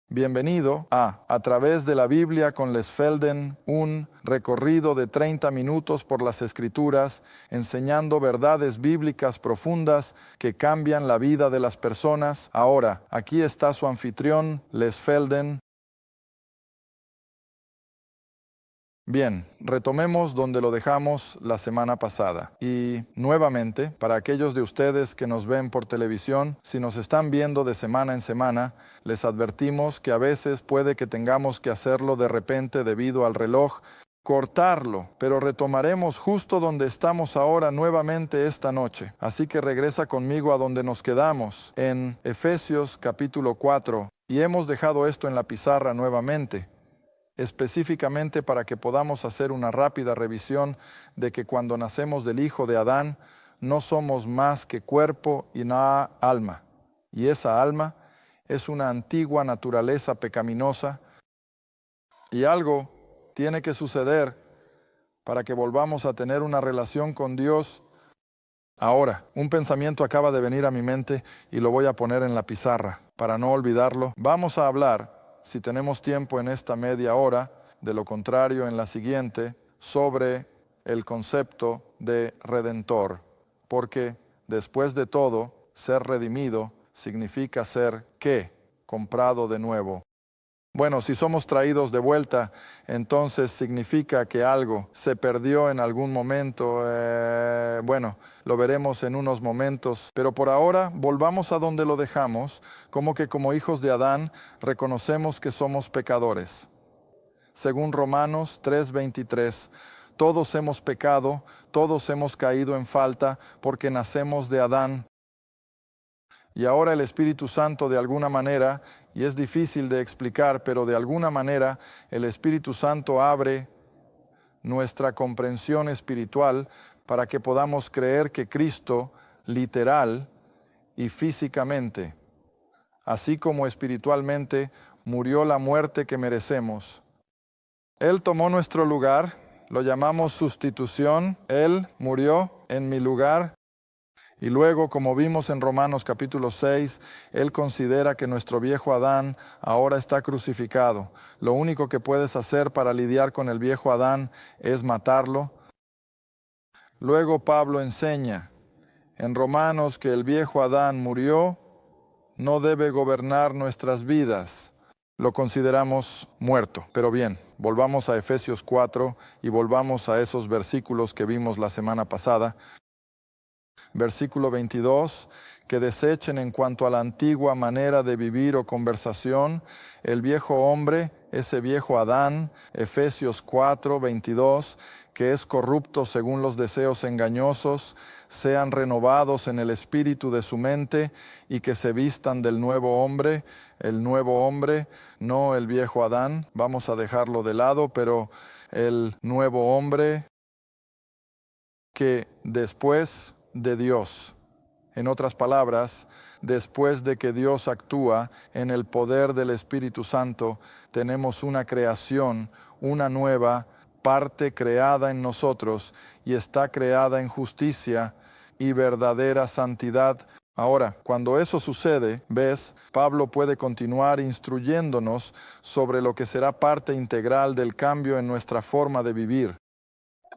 Bienvenido a través de la Biblia con Les Felden, un recorrido de 30 minutos por las Escrituras, enseñando verdades bíblicas profundas que cambian la vida de las personas. Ahora, aquí está su anfitrión, Les Felden. Bien, retomemos donde lo dejamos la semana pasada. Y nuevamente, para aquellos de ustedes que nos ven por televisión, si nos están viendo de semana en semana, les advertimos que a veces puede que tengamos que hacerlo de repente debido al reloj, cortarlo, pero retomaremos justo donde estamos ahora nuevamente esta noche. Así que regresa conmigo a donde nos quedamos, en Efesios capítulo 4, y hemos dejado esto en la pizarra nuevamente, específicamente para que podamos hacer una rápida revisión de que cuando nacemos del Hijo de Adán, no somos más que cuerpo y nada alma. Y esa alma es una antigua naturaleza pecaminosa, y algo tiene que suceder para que volvamos a tener una relación con Dios. Ahora, un pensamiento acaba de venir a mi mente y lo voy a poner en la pizarra para no olvidarlo. Vamos a hablar, si tenemos tiempo en esta media hora, de lo contrario en la siguiente, sobre el concepto de redentor. Porque después de todo, ser redimido significa ser ¿qué? Comprado de nuevo. Bueno, si somos traídos de vuelta, entonces significa que algo se perdió en algún momento. Bueno, lo veremos en unos momentos, pero por ahora volvamos a donde lo dejamos, como que como hijos de Adán reconocemos que somos pecadores. Según Romanos 3:23, todos hemos pecado, todos hemos caído en falta porque nacemos de Adán. Y ahora el Espíritu Santo de alguna manera, y es difícil de explicar, pero de alguna manera el Espíritu Santo abre nuestra comprensión espiritual para que podamos creer que Cristo, literal y físicamente, así como espiritualmente, murió la muerte que merecemos. Él tomó nuestro lugar, lo llamamos sustitución, Él murió en mi lugar. Y luego, como vimos en Romanos capítulo 6, Él considera que nuestro viejo Adán ahora está crucificado. Lo único que puedes hacer para lidiar con el viejo Adán es matarlo. Luego Pablo enseña en Romanos que el viejo Adán murió, no debe gobernar nuestras vidas. Lo consideramos muerto. Pero bien, volvamos a Efesios 4 y volvamos a esos versículos que vimos la semana pasada. Versículo 22, que desechen en cuanto a la antigua manera de vivir o conversación, el viejo hombre, ese viejo Adán, Efesios 4:22, que es corrupto según los deseos engañosos, sean renovados en el espíritu de su mente y que se vistan del nuevo hombre, el nuevo hombre, no el viejo Adán, vamos a dejarlo de lado, pero el nuevo hombre que después de Dios. En otras palabras, después de que Dios actúa en el poder del Espíritu Santo, tenemos una creación, una nueva parte creada en nosotros y está creada en justicia y verdadera santidad. Ahora, cuando eso sucede, ves, Pablo puede continuar instruyéndonos sobre lo que será parte integral del cambio en nuestra forma de vivir.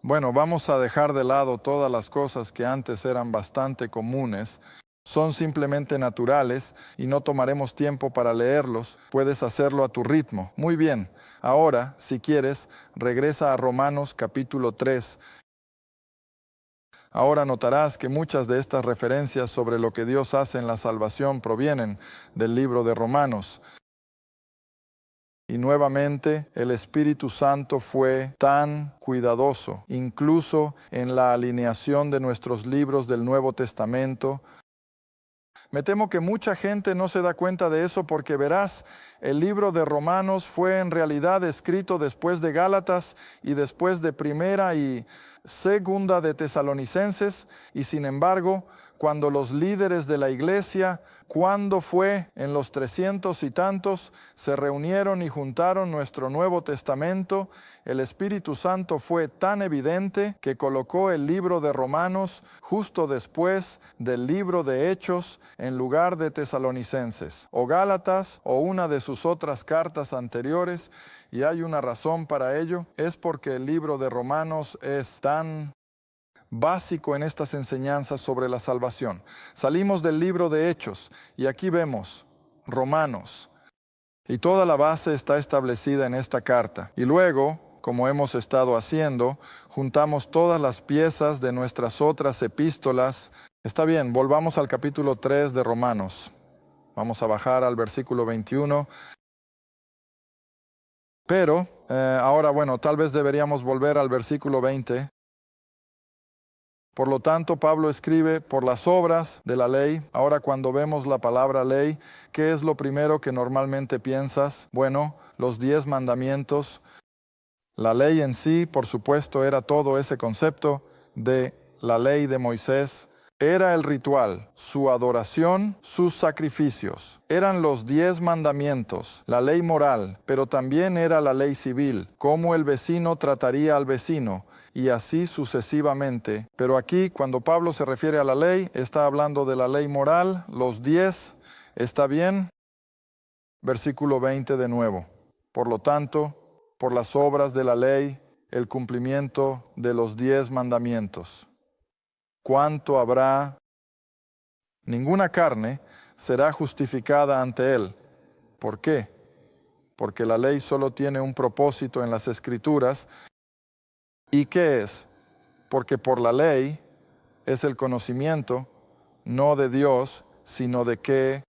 Bueno, vamos a dejar de lado todas las cosas que antes eran bastante comunes. Son simplemente naturales y no tomaremos tiempo para leerlos. Puedes hacerlo a tu ritmo. Muy bien. Ahora, si quieres, regresa a Romanos capítulo 3. Ahora notarás que muchas de estas referencias sobre lo que Dios hace en la salvación provienen del libro de Romanos. Y nuevamente el Espíritu Santo fue tan cuidadoso, incluso en la alineación de nuestros libros del Nuevo Testamento. Me temo que mucha gente no se da cuenta de eso porque verás, el libro de Romanos fue en realidad escrito después de Gálatas y después de Primera y Segunda de Tesalonicenses, y sin embargo, cuando los líderes de la iglesia, cuando fue en los 300 y tantos, se reunieron y juntaron nuestro Nuevo Testamento, el Espíritu Santo fue tan evidente que colocó el libro de Romanos justo después del libro de Hechos en lugar de Tesalonicenses, o Gálatas, o una de sus otras cartas anteriores, y hay una razón para ello, es porque el libro de Romanos es tan básico en estas enseñanzas sobre la salvación. Salimos del libro de Hechos y aquí vemos Romanos y toda la base está establecida en esta carta. Y luego, como hemos estado haciendo, juntamos todas las piezas de nuestras otras epístolas. Está bien, volvamos al capítulo 3 de Romanos. Vamos a bajar al versículo 21. Pero ahora, bueno, tal vez deberíamos volver al versículo 20. Por lo tanto, Pablo escribe por las obras de la ley. Ahora, cuando vemos la palabra ley, ¿qué es lo primero que normalmente piensas? Bueno, los 10 mandamientos. La ley en sí, por supuesto, era todo ese concepto de la ley de Moisés. Era el ritual, su adoración, sus sacrificios. Eran los 10 mandamientos, la ley moral, pero también era la ley civil, cómo el vecino trataría al vecino, y así sucesivamente. Pero aquí, cuando Pablo se refiere a la ley, está hablando de la ley moral, los 10, ¿está bien? Versículo 20 de nuevo. Por lo tanto, por las obras de la ley, el cumplimiento de los 10 mandamientos. ¿Cuánto habrá? Ninguna carne será justificada ante él. ¿Por qué? Porque la ley solo tiene un propósito en las Escrituras. ¿Y qué es? Porque por la ley es el conocimiento, no de Dios, sino de qué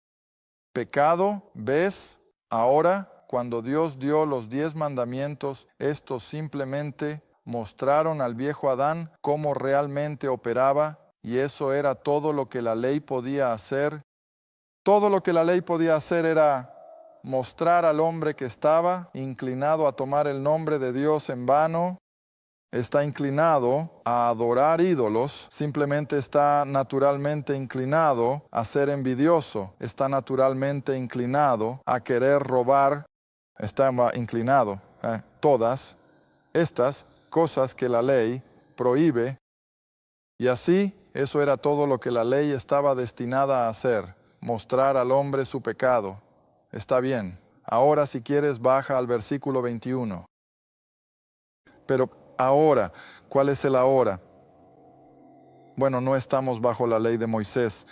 pecado. ¿Ves? Ahora, cuando Dios dio los 10 mandamientos, estos simplemente mostraron al viejo Adán cómo realmente operaba, y eso era todo lo que la ley podía hacer. Todo lo que la ley podía hacer era mostrar al hombre que estaba inclinado a tomar el nombre de Dios en vano, está inclinado a adorar ídolos, simplemente está naturalmente inclinado a ser envidioso, está naturalmente inclinado a querer robar, está inclinado. Todas estas cosas que la ley prohíbe, y así eso era todo lo que la ley estaba destinada a hacer, mostrar al hombre su pecado. Está bien. Ahora, si quieres, baja al versículo 21. Pero ahora, ¿cuál es el ahora? Bueno, no estamos bajo la ley de Moisés.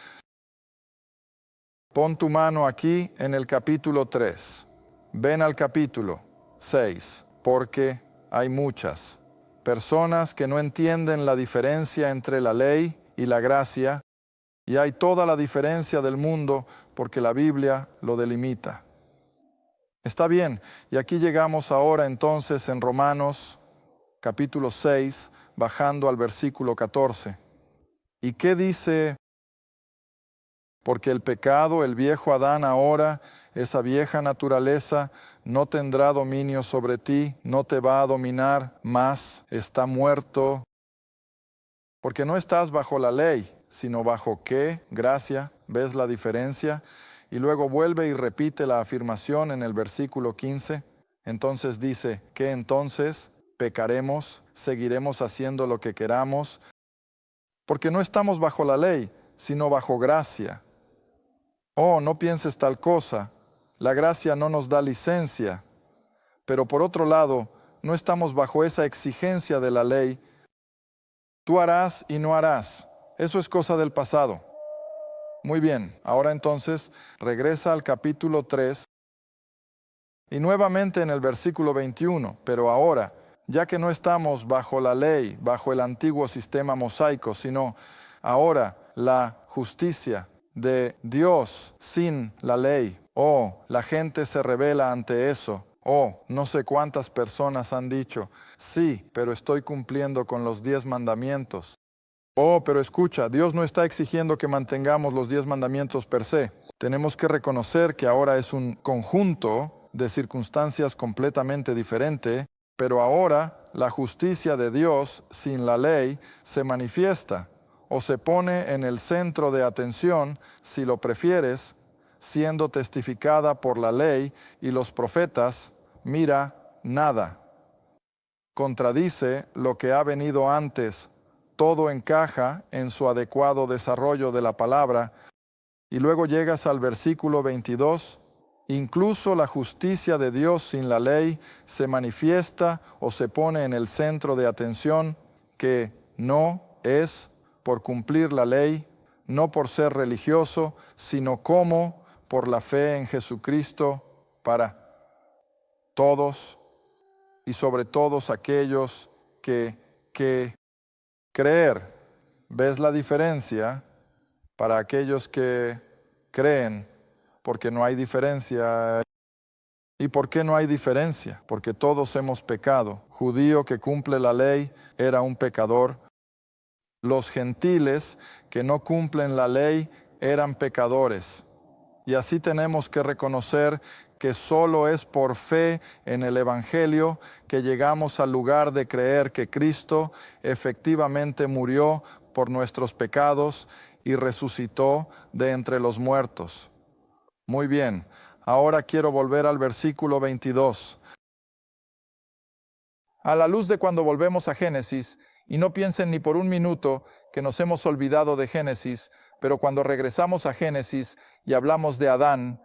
Pon tu mano aquí en el capítulo 3. Ven al capítulo 6, porque hay muchas personas que no entienden la diferencia entre la ley y la gracia, y hay toda la diferencia del mundo porque la Biblia lo delimita. Está bien, y aquí llegamos ahora entonces en Romanos capítulo 6, bajando al versículo 14. ¿Y qué dice? Porque el pecado, el viejo Adán ahora, esa vieja naturaleza, no tendrá dominio sobre ti, no te va a dominar más, está muerto. Porque no estás bajo la ley, sino bajo qué, gracia, ¿ves la diferencia? Y luego vuelve y repite la afirmación en el versículo 15. Entonces dice, ¿qué entonces? ¿Pecaremos? ¿Seguiremos haciendo lo que queramos? Porque no estamos bajo la ley, sino bajo gracia. Oh, no pienses tal cosa, la gracia no nos da licencia. Pero por otro lado, no estamos bajo esa exigencia de la ley. Tú harás y no harás. Eso es cosa del pasado. Muy bien, ahora entonces regresa al capítulo 3 y nuevamente en el versículo 21. Pero ahora, ya que no estamos bajo la ley, bajo el antiguo sistema mosaico, sino ahora la justicia de Dios sin la ley. Oh, la gente se rebela ante eso. Oh, no sé cuántas personas han dicho, sí, pero estoy cumpliendo con los 10 mandamientos. Oh, pero escucha, Dios no está exigiendo que mantengamos los 10 mandamientos per se. Tenemos que reconocer que ahora es un conjunto de circunstancias completamente diferente, pero ahora la justicia de Dios sin la ley se manifiesta. o se pone en el centro de atención, si lo prefieres, siendo testificada por la ley y los profetas, mira, nada. Contradice lo que ha venido antes, todo encaja en su adecuado desarrollo de la palabra, y luego llegas al versículo 22, incluso la justicia de Dios sin la ley se manifiesta o se pone en el centro de atención, que no es por cumplir la ley, no por ser religioso, sino como por la fe en Jesucristo para todos y sobre todos aquellos que creer. ¿Ves la diferencia? Para aquellos que creen, porque no hay diferencia. ¿Y por qué no hay diferencia? Porque todos hemos pecado. Judío que cumple la ley era un pecador. Los gentiles que no cumplen la ley eran pecadores. Y así tenemos que reconocer que solo es por fe en el Evangelio que llegamos al lugar de creer que Cristo efectivamente murió por nuestros pecados y resucitó de entre los muertos. Muy bien, ahora quiero volver al versículo 22. A la luz de cuando volvemos a Génesis, y no piensen ni por un minuto que nos hemos olvidado de Génesis, pero cuando regresamos a Génesis y hablamos de Adán,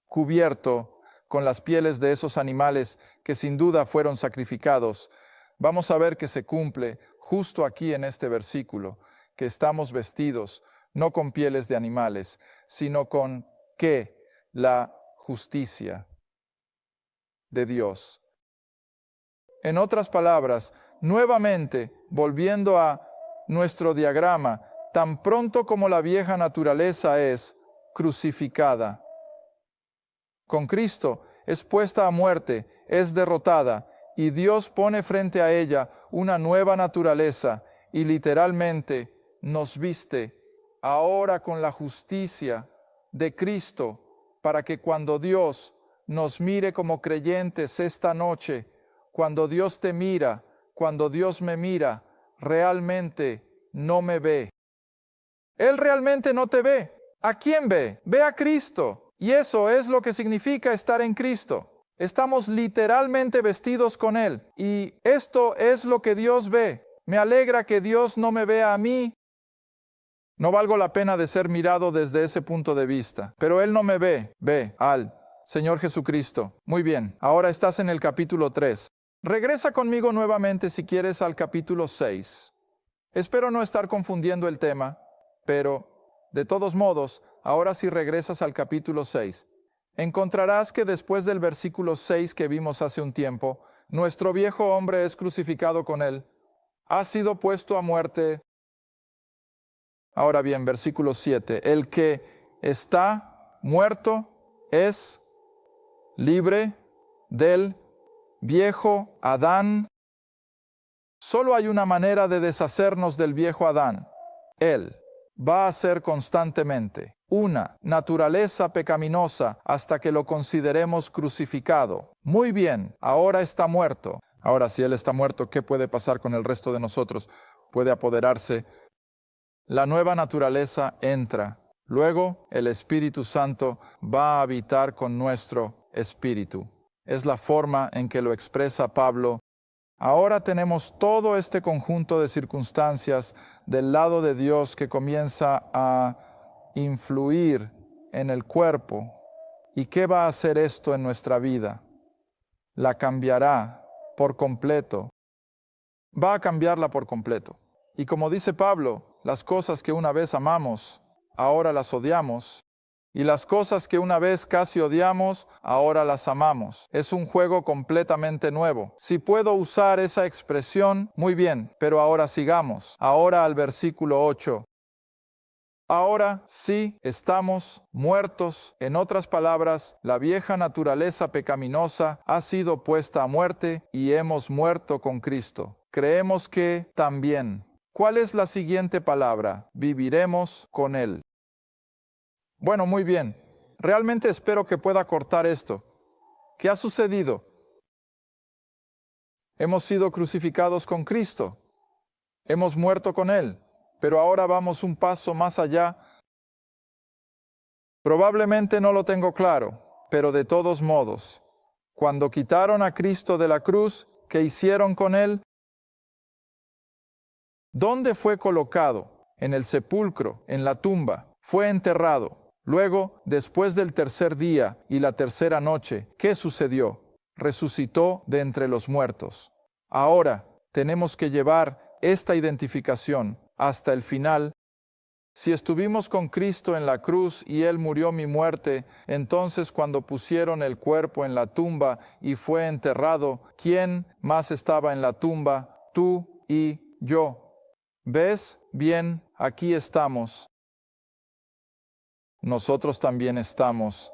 cubierto con las pieles de esos animales que sin duda fueron sacrificados, vamos a ver que se cumple justo aquí en este versículo, que estamos vestidos no con pieles de animales, sino con ¿qué? La justicia de Dios. En otras palabras, nuevamente, volviendo a nuestro diagrama, tan pronto como la vieja naturaleza es crucificada, con Cristo es puesta a muerte, es derrotada, y Dios pone frente a ella una nueva naturaleza y literalmente nos viste ahora con la justicia de Cristo, para que cuando Dios nos mire como creyentes esta noche, cuando Dios te mira, cuando Dios me mira, realmente no me ve. Él realmente no te ve. ¿A quién ve? Ve a Cristo. Y eso es lo que significa estar en Cristo. Estamos literalmente vestidos con Él. Y esto es lo que Dios ve. Me alegra que Dios no me vea a mí. No valgo la pena de ser mirado desde ese punto de vista. Pero Él no me ve. Ve al Señor Jesucristo. Muy bien, ahora estás en el capítulo 3. Regresa conmigo nuevamente si quieres al capítulo 6. Espero no estar confundiendo el tema, pero de todos modos, ahora si regresas al capítulo 6, encontrarás que después del versículo 6 que vimos hace un tiempo, nuestro viejo hombre es crucificado con él, ha sido puesto a muerte. Ahora bien, versículo 7, el que está muerto es libre del viejo Adán. Solo hay una manera de deshacernos del viejo Adán. Él va a ser constantemente una naturaleza pecaminosa hasta que lo consideremos crucificado. Muy bien, ahora está muerto. Ahora, si Él está muerto, ¿qué puede pasar con el resto de nosotros? Puede apoderarse. La nueva naturaleza entra. Luego, el Espíritu Santo va a habitar con nuestro espíritu. Es la forma en que lo expresa Pablo. Ahora tenemos todo este conjunto de circunstancias del lado de Dios que comienza a influir en el cuerpo. ¿Y qué va a hacer esto en nuestra vida? La cambiará por completo. Va a cambiarla por completo. Y como dice Pablo, las cosas que una vez amamos, ahora las odiamos. Y las cosas que una vez casi odiamos, ahora las amamos. Es un juego completamente nuevo. Si puedo usar esa expresión, muy bien, pero ahora sigamos. Ahora al versículo 8. Ahora sí estamos muertos. En otras palabras, la vieja naturaleza pecaminosa ha sido puesta a muerte y hemos muerto con Cristo. Creemos que también. ¿Cuál es la siguiente palabra? Viviremos con Él. Bueno, muy bien. Realmente espero que pueda cortar esto. ¿Qué ha sucedido? Hemos sido crucificados con Cristo. Hemos muerto con Él. Pero ahora vamos un paso más allá. Probablemente no lo tengo claro, pero de todos modos, cuando quitaron a Cristo de la cruz, ¿qué hicieron con él? ¿Dónde fue colocado? En el sepulcro, en la tumba. Fue enterrado. Luego, después del tercer día y la tercera noche, ¿qué sucedió? Resucitó de entre los muertos. Ahora tenemos que llevar esta identificación hasta el final. Si estuvimos con Cristo en la cruz y Él murió mi muerte, entonces cuando pusieron el cuerpo en la tumba y fue enterrado, ¿quién más estaba en la tumba? Tú y yo. ¿Ves? Bien, aquí estamos. Nosotros también estamos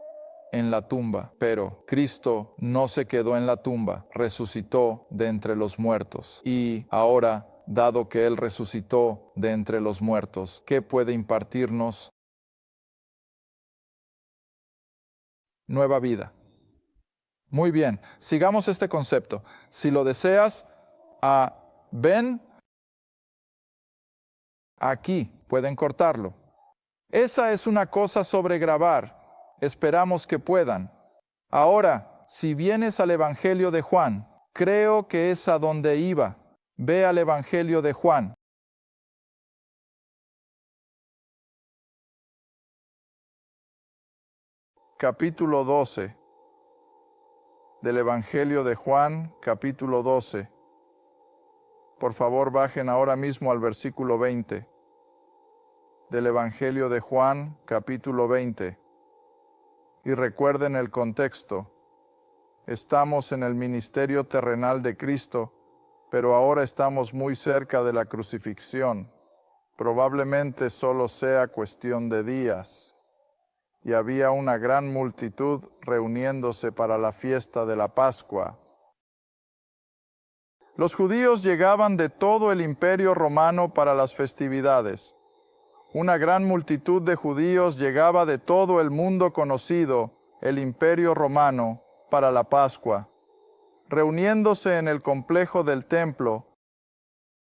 en la tumba, pero Cristo no se quedó en la tumba, resucitó de entre los muertos. Y ahora, dado que Él resucitó de entre los muertos, ¿qué puede impartirnos? Nueva vida. Muy bien, sigamos este concepto. Si lo deseas, ven aquí, pueden cortarlo. Esa es una cosa sobre grabar. Esperamos que puedan. Ahora, si vienes al Evangelio de Juan, creo que es a donde iba. Ve al Evangelio de Juan. Capítulo 12. Del Evangelio de Juan, capítulo 12. Por favor, bajen ahora mismo al versículo 20. Del Evangelio de Juan, capítulo 20. Y recuerden el contexto. Estamos en el ministerio terrenal de Cristo, pero ahora estamos muy cerca de la crucifixión. Probablemente solo sea cuestión de días. Y había una gran multitud reuniéndose para la fiesta de la Pascua. Los judíos llegaban de todo el imperio romano para las festividades. Una gran multitud de judíos llegaba de todo el mundo conocido, el imperio romano, para la Pascua, reuniéndose en el complejo del templo.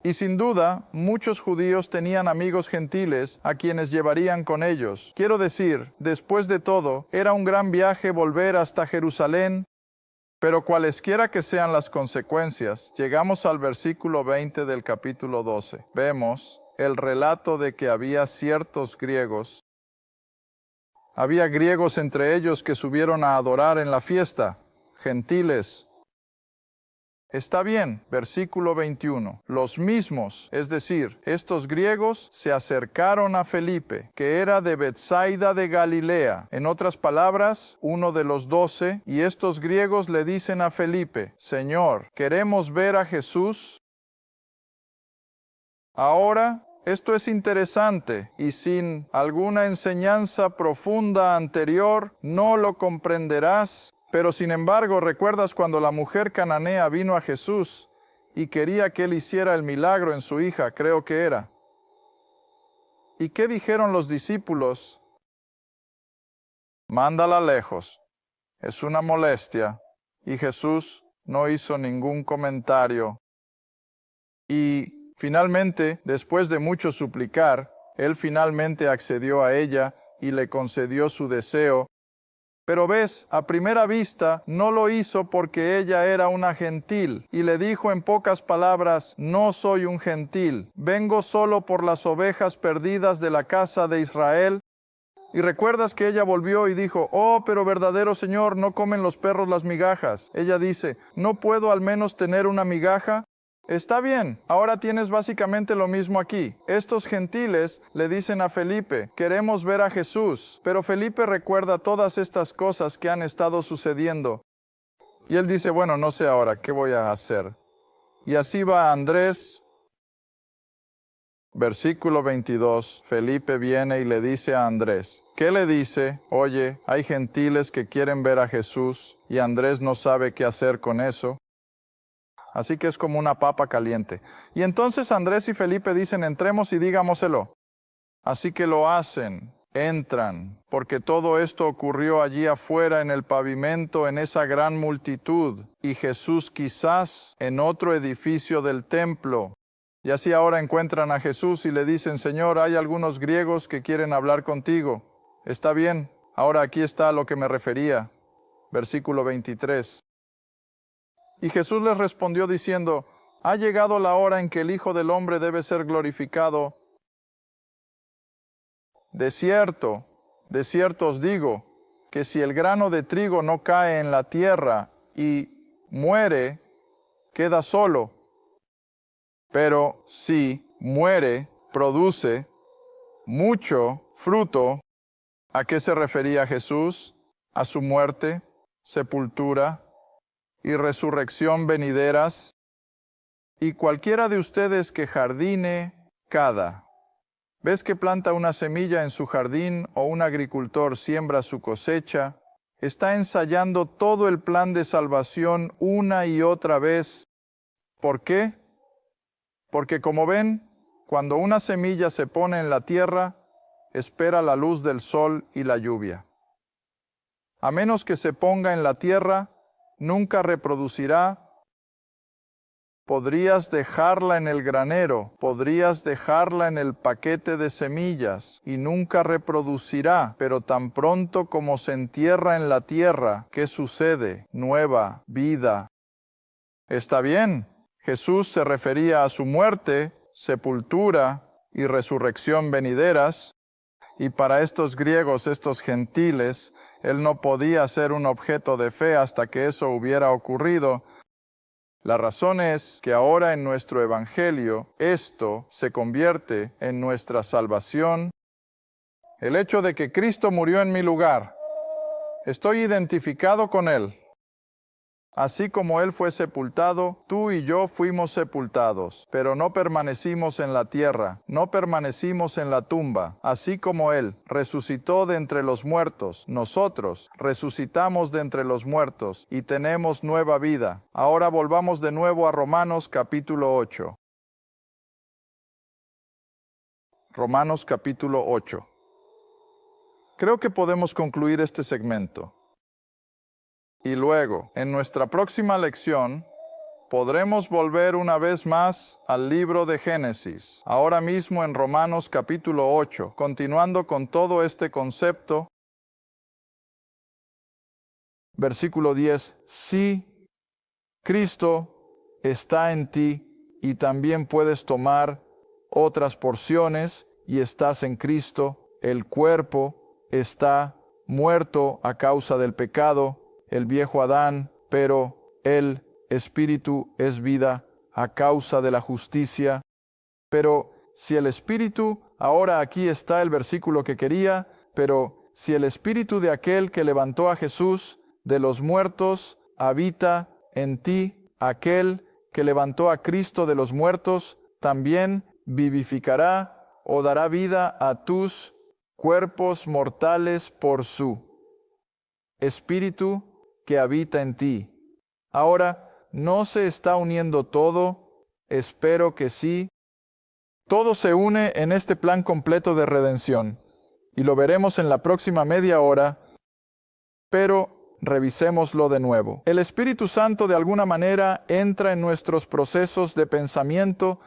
Y sin duda, muchos judíos tenían amigos gentiles a quienes llevarían con ellos. Quiero decir, después de todo, era un gran viaje volver hasta Jerusalén, pero cualesquiera que sean las consecuencias, llegamos al versículo 20 del capítulo 12. Vemos el relato de que había ciertos griegos. Había griegos entre ellos que subieron a adorar en la fiesta, gentiles. Está bien, versículo 21. Los mismos, es decir, estos griegos, se acercaron a Felipe, que era de Betsaida de Galilea. En otras palabras, uno de los 12, y estos griegos le dicen a Felipe, Señor, queremos ver a Jesús. Ahora, esto es interesante, y sin alguna enseñanza profunda anterior, no lo comprenderás. Pero sin embargo, ¿recuerdas cuando la mujer cananea vino a Jesús y quería que él hiciera el milagro en su hija, creo que era? ¿Y qué dijeron los discípulos? Mándala lejos, es una molestia. Y Jesús no hizo ningún comentario. Y finalmente, después de mucho suplicar, él finalmente accedió a ella y le concedió su deseo. Pero ves, a primera vista no lo hizo porque ella era una gentil, y le dijo en pocas palabras, no soy un gentil, vengo solo por las ovejas perdidas de la casa de Israel. Y recuerdas que ella volvió y dijo, oh, pero verdadero Señor, ¿no comen los perros las migajas? Ella dice, ¿no puedo al menos tener una migaja? Está bien, ahora tienes básicamente lo mismo aquí. Estos gentiles le dicen a Felipe, queremos ver a Jesús. Pero Felipe recuerda todas estas cosas que han estado sucediendo. Y él dice, bueno, no sé ahora, ¿qué voy a hacer? Y así va Andrés. Versículo 22, Felipe viene y le dice a Andrés. ¿Qué le dice? Oye, hay gentiles que quieren ver a Jesús y Andrés no sabe qué hacer con eso. Así que es como una papa caliente. Y entonces Andrés y Felipe dicen, entremos y digámoselo. Así que lo hacen, entran, porque todo esto ocurrió allí afuera en el pavimento, en esa gran multitud. Y Jesús quizás en otro edificio del templo. Y así ahora encuentran a Jesús y le dicen, Señor, hay algunos griegos que quieren hablar contigo. Está bien, ahora aquí está a lo que me refería. Versículo 23. Y Jesús les respondió diciendo, ha llegado la hora en que el Hijo del Hombre debe ser glorificado. De cierto os digo, que si el grano de trigo no cae en la tierra y muere, queda solo. Pero si muere, produce mucho fruto. ¿A qué se refería Jesús? A su muerte, sepultura y resurrección venideras. Y cualquiera de ustedes que jardine cada. ¿Ves que planta una semilla en su jardín o un agricultor siembra su cosecha? Está ensayando todo el plan de salvación una y otra vez. ¿Por qué? Porque como ven, cuando una semilla se pone en la tierra, espera la luz del sol y la lluvia. A menos que se ponga en la tierra, nunca reproducirá. Podrías dejarla en el granero, podrías dejarla en el paquete de semillas y nunca reproducirá, pero tan pronto como se entierra en la tierra, ¿qué sucede? Nueva vida. Está bien, Jesús se refería a su muerte, sepultura y resurrección venideras, y para estos griegos, estos gentiles, él no podía ser un objeto de fe hasta que eso hubiera ocurrido. La razón es que ahora en nuestro Evangelio esto se convierte en nuestra salvación. El hecho de que Cristo murió en mi lugar, estoy identificado con Él. Así como Él fue sepultado, tú y yo fuimos sepultados, pero no permanecimos en la tierra, no permanecimos en la tumba. Así como Él resucitó de entre los muertos, nosotros resucitamos de entre los muertos y tenemos nueva vida. Ahora volvamos de nuevo a Romanos capítulo 8. Romanos capítulo 8. Creo que podemos concluir este segmento. Y luego, en nuestra próxima lección, podremos volver una vez más al libro de Génesis, ahora mismo en Romanos capítulo 8, continuando con todo este concepto. Versículo 10, si Cristo está en ti y también puedes tomar otras porciones y estás en Cristo, el cuerpo está muerto a causa del pecado, el viejo Adán, pero el Espíritu es vida a causa de la justicia. Pero si el Espíritu, ahora aquí está el versículo que quería, pero si el Espíritu de aquel que levantó a Jesús de los muertos habita en ti, aquel que levantó a Cristo de los muertos, también vivificará o dará vida a tus cuerpos mortales por su Espíritu que habita en ti. Ahora, ¿no se está uniendo todo? Espero que sí. Todo se une en este plan completo de redención, y lo veremos en la próxima media hora, pero revisémoslo de nuevo. El Espíritu Santo de alguna manera entra en nuestros procesos de pensamiento.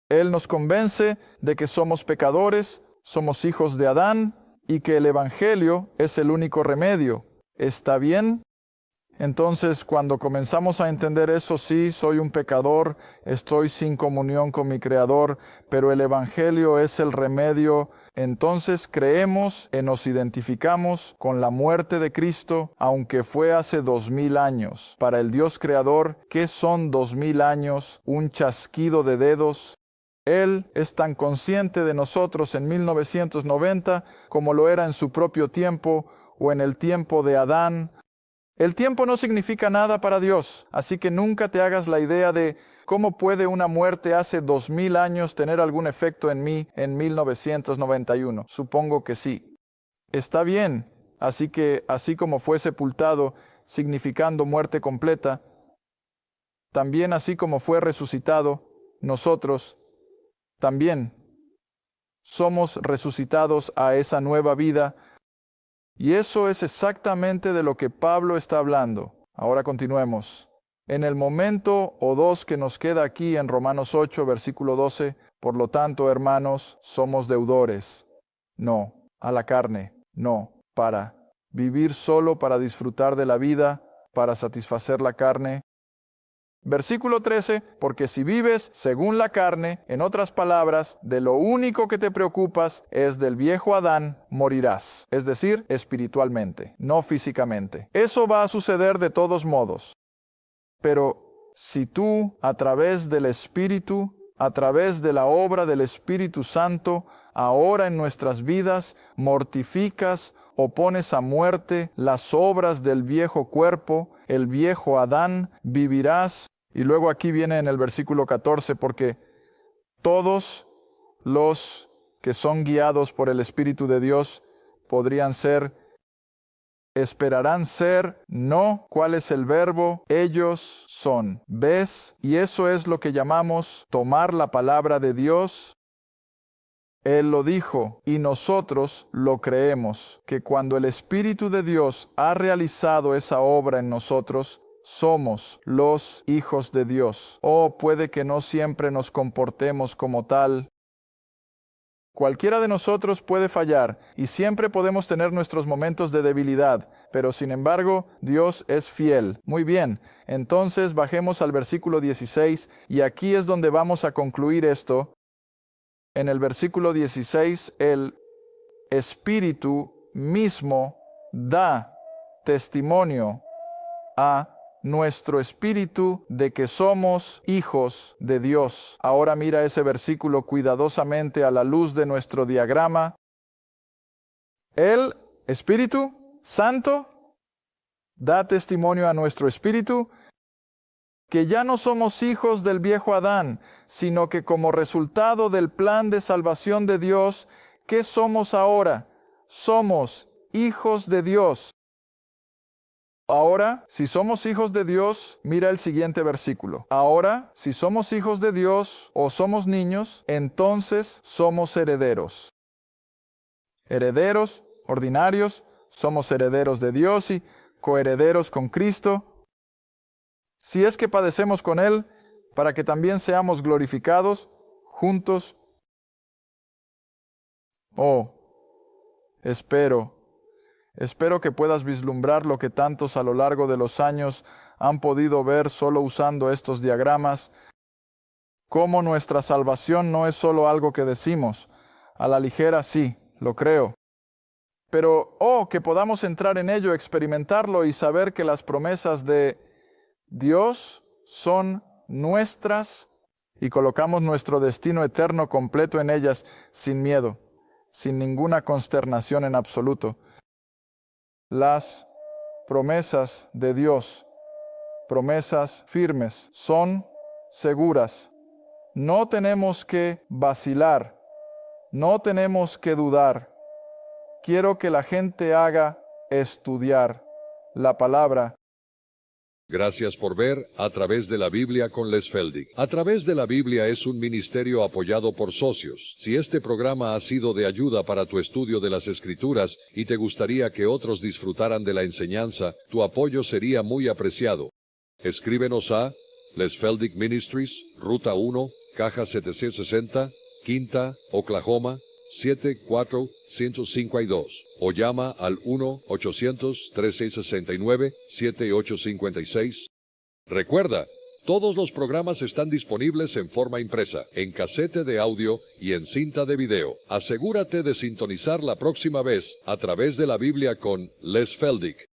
Él nos convence de que somos pecadores, somos hijos de Adán, y que el Evangelio es el único remedio. ¿Está bien? Entonces, cuando comenzamos a entender eso, sí, soy un pecador, estoy sin comunión con mi Creador, pero el Evangelio es el remedio. Entonces creemos y nos identificamos con la muerte de Cristo, aunque fue hace 2000 años. Para el Dios Creador, ¿qué son 2000 años? Un chasquido de dedos. Él es tan consciente de nosotros en 1990 como lo era en su propio tiempo o en el tiempo de Adán. El tiempo no significa nada para Dios, así que nunca te hagas la idea de cómo puede una muerte hace 2000 años tener algún efecto en mí en 1991. Supongo que sí. Está bien, así que así como fue sepultado, significando muerte completa, también así como fue resucitado, nosotros también somos resucitados a esa nueva vida. Y eso es exactamente de lo que Pablo está hablando. Ahora continuemos. En el momento o dos que nos queda aquí en Romanos 8, versículo 12, por lo tanto, hermanos, somos deudores. No, a la carne, no, para vivir solo para disfrutar de la vida, para satisfacer la carne. Versículo 13, porque si vives según la carne, en otras palabras, de lo único que te preocupas es del viejo Adán, morirás. Es decir, espiritualmente, no físicamente. Eso va a suceder de todos modos. Pero si tú, a través del Espíritu, a través de la obra del Espíritu Santo, ahora en nuestras vidas, mortificas o pones a muerte las obras del viejo cuerpo, el viejo Adán, vivirás. Y luego aquí viene en el versículo 14, porque todos los que son guiados por el Espíritu de Dios esperarán ser, no, ¿cuál es el verbo? Ellos son. ¿Ves? Y eso es lo que llamamos tomar la palabra de Dios. Él lo dijo y nosotros lo creemos, que cuando el Espíritu de Dios ha realizado esa obra en nosotros, somos los hijos de Dios. O puede que no siempre nos comportemos como tal. Cualquiera de nosotros puede fallar y siempre podemos tener nuestros momentos de debilidad, pero sin embargo, Dios es fiel. Muy bien, entonces bajemos al versículo 16 y aquí es donde vamos a concluir esto. En el versículo 16, el Espíritu mismo da testimonio a nuestro espíritu de que somos hijos de Dios. Ahora mira ese versículo cuidadosamente a la luz de nuestro diagrama. El Espíritu Santo da testimonio a nuestro espíritu que ya no somos hijos del viejo Adán, sino que como resultado del plan de salvación de Dios, ¿qué somos ahora? Somos hijos de Dios. Ahora, si somos hijos de Dios, mira el siguiente versículo. Ahora, si somos hijos de Dios o somos niños, entonces somos herederos. Herederos ordinarios, somos herederos de Dios y coherederos con Cristo. Si es que padecemos con Él, para que también seamos glorificados juntos. Oh, Espero que puedas vislumbrar lo que tantos a lo largo de los años han podido ver solo usando estos diagramas, cómo nuestra salvación no es solo algo que decimos. A la ligera sí, lo creo. Pero, que podamos entrar en ello, experimentarlo y saber que las promesas de Dios son nuestras y colocamos nuestro destino eterno completo en ellas sin miedo, sin ninguna consternación en absoluto. Las promesas de Dios, promesas firmes, son seguras. No tenemos que vacilar, no tenemos que dudar. Quiero que la gente haga estudiar la palabra. Gracias por ver A Través de la Biblia con Les Feldick. A Través de la Biblia es un ministerio apoyado por socios. Si este programa ha sido de ayuda para tu estudio de las Escrituras y te gustaría que otros disfrutaran de la enseñanza, tu apoyo sería muy apreciado. Escríbenos a Les Feldick Ministries, Ruta 1, Caja 760, Quinta, Oklahoma, 74152 o llama al 1-800-3669-7856. Recuerda, todos los programas están disponibles en forma impresa, en casete de audio y en cinta de video. Asegúrate de sintonizar la próxima vez A Través de la Biblia con Les Feldick.